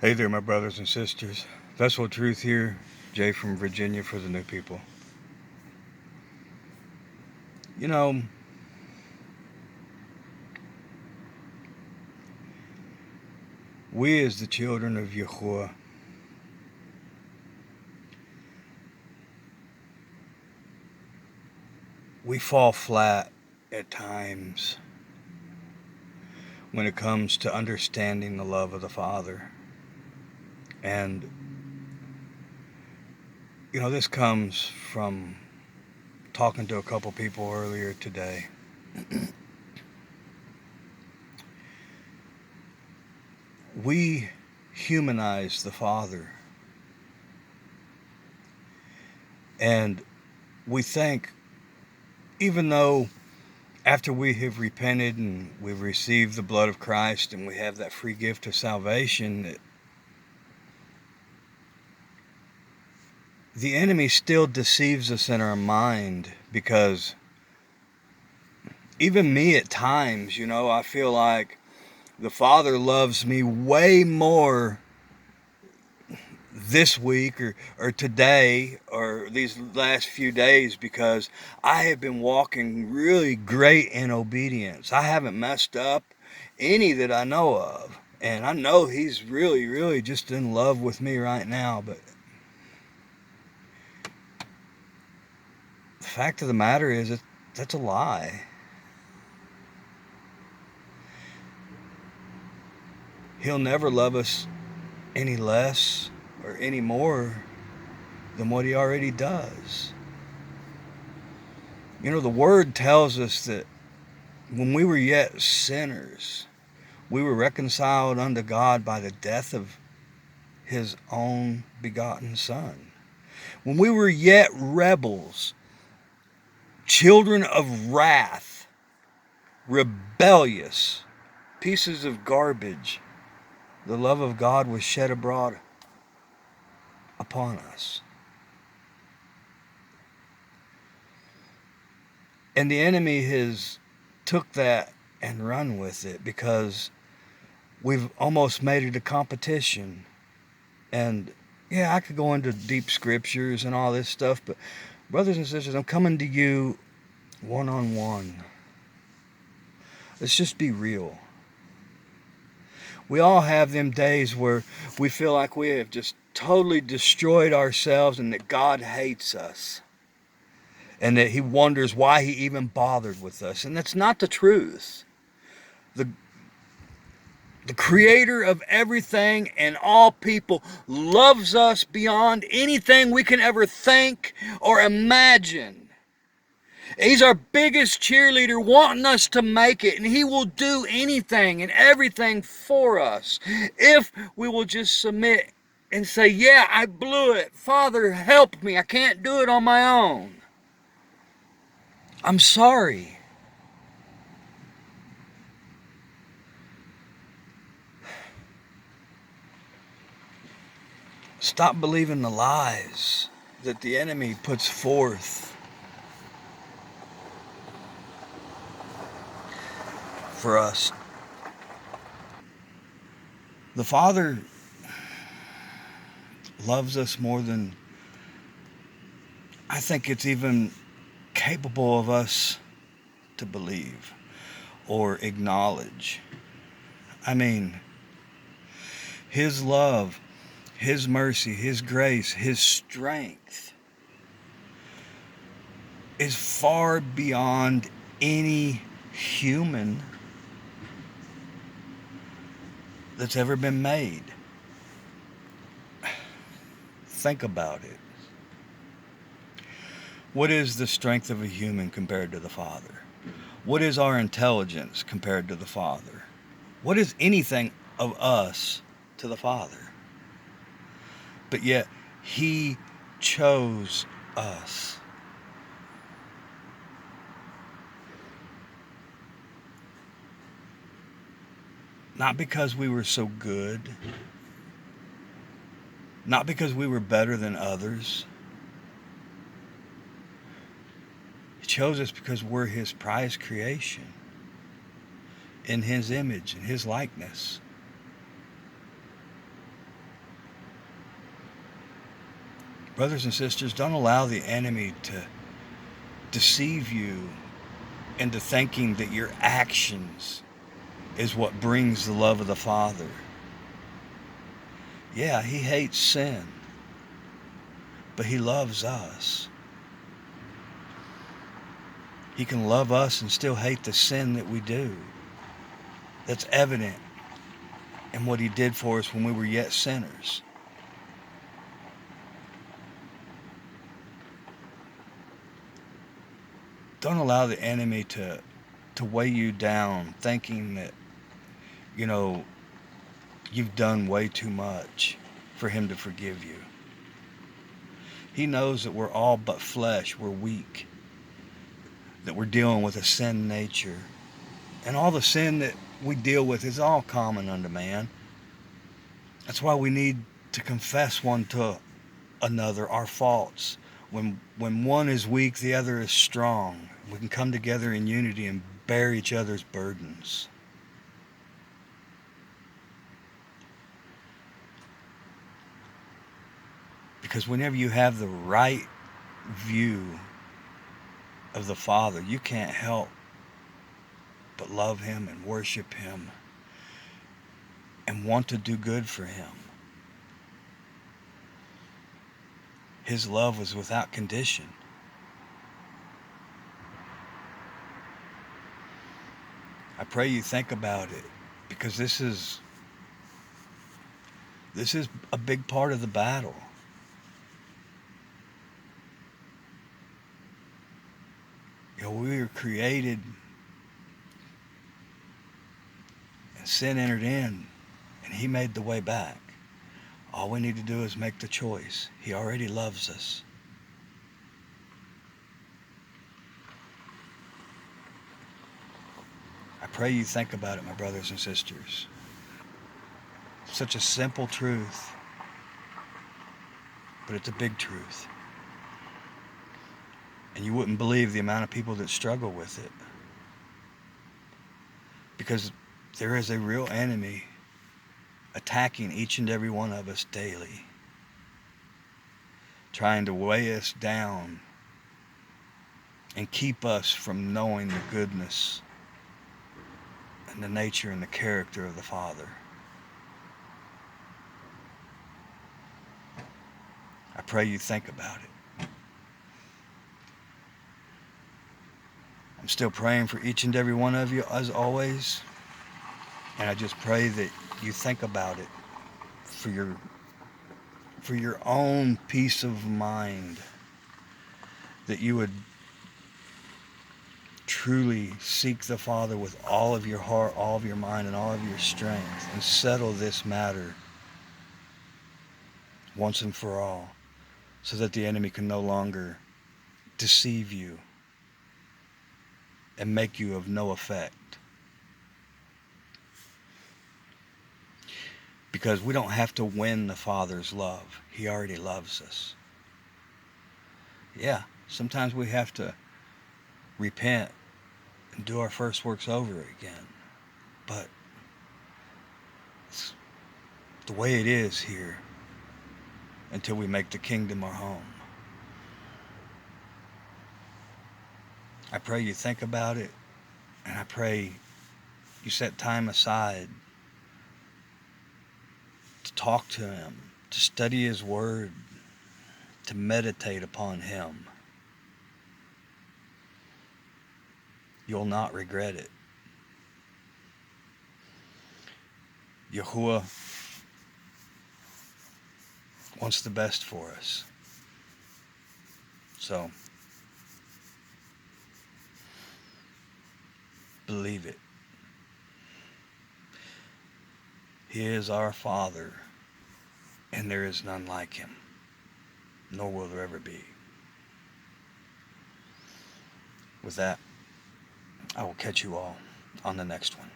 Hey there, my brothers and sisters. Vessel of Truth here, Jay from Virginia for the new people. You know, we as the children of Yahuwah, we fall flat at times when it comes to understanding the love of the Father. And, this comes from talking to a couple people earlier today. We humanize the Father. And we think, even though after we have repented and we've received the blood of Christ and we have that free gift of salvation, the enemy still deceives us in our mind, because even me at times, I feel like the Father loves me way more this week or today or these last few days, because I have been walking really great in obedience. I haven't messed up any that I know of. And I know He's really, really just in love with me right now. But the fact of the matter is, that's a lie. He'll never love us any less or any more than what He already does. The Word tells us that when we were yet sinners, we were reconciled unto God by the death of His own begotten Son. When we were yet rebels, children of wrath, rebellious, pieces of garbage, the love of God was shed abroad upon us. And the enemy has took that and run with it, because we've almost made it a competition. And yeah, I could go into deep scriptures and all this stuff, but brothers and sisters, I'm coming to you one-on-one. Let's just be real. We all have them days where we feel like we have just totally destroyed ourselves and that God hates us, and that He wonders why He even bothered with us. And that's not the truth. The Creator of everything and all people loves us beyond anything we can ever think or imagine. He's our biggest cheerleader, wanting us to make it, and He will do anything and everything for us if we will just submit and say, yeah, I blew it. Father, help me. I can't do it on my own. I'm sorry. Stop believing the lies that the enemy puts forth for us. The Father loves us more than I think it's even capable of us to believe or acknowledge. I mean, His love, His mercy, His grace, His strength is far beyond any human that's ever been made. Think about it. What is the strength of a human compared to the Father? What is our intelligence compared to the Father? What is anything of us to the Father? But yet, He chose us. Not because we were so good, not because we were better than others. He chose us because we're His prized creation, in His image and His likeness. Brothers and sisters, don't allow the enemy to deceive you into thinking that your actions is what brings the love of the Father. Yeah, he hates sin, but he loves us. He can love us and still hate the sin that we do. That's evident in what he did for us when we were yet sinners. Don't allow the enemy to weigh you down thinking that, you know, you've done way too much for him to forgive you. He knows that we're all but flesh, we're weak, that we're dealing with a sin nature. And all the sin that we deal with is all common unto man. That's why we need to confess one to another our faults. When one is weak, the other is strong. We can come together in unity and bear each other's burdens. Because whenever you have the right view of the Father, you can't help but love him and worship him and want to do good for him. His love was without condition. I pray you think about it, because this is a big part of the battle. You know, we were created and sin entered in, and he made the way back. All we need to do is make the choice. He already loves us. I pray you think about it, my brothers and sisters. Such a simple truth, but it's a big truth. And you wouldn't believe the amount of people that struggle with it. Because there is a real enemy attacking each and every one of us daily, trying to weigh us down and keep us from knowing the goodness and the nature and the character of the Father. I pray you think about it. I'm still praying for each and every one of you, as always. And I just pray that you think about it for your own peace of mind, that you would truly seek the Father with all of your heart, all of your mind, and all of your strength, and settle this matter once and for all, so that the enemy can no longer deceive you and make you of no effect. Because we don't have to win the Father's love. He already loves us. Yeah, sometimes we have to repent and do our first works over again. But it's the way it is here until we make the kingdom our home. I pray you think about it, and I pray you set time aside to talk to him, to study his word, to meditate upon him. You'll not regret it. Yahuwah wants the best for us. So, believe it. He is our Father, and there is none like him, nor will there ever be. With that, I will catch you all on the next one.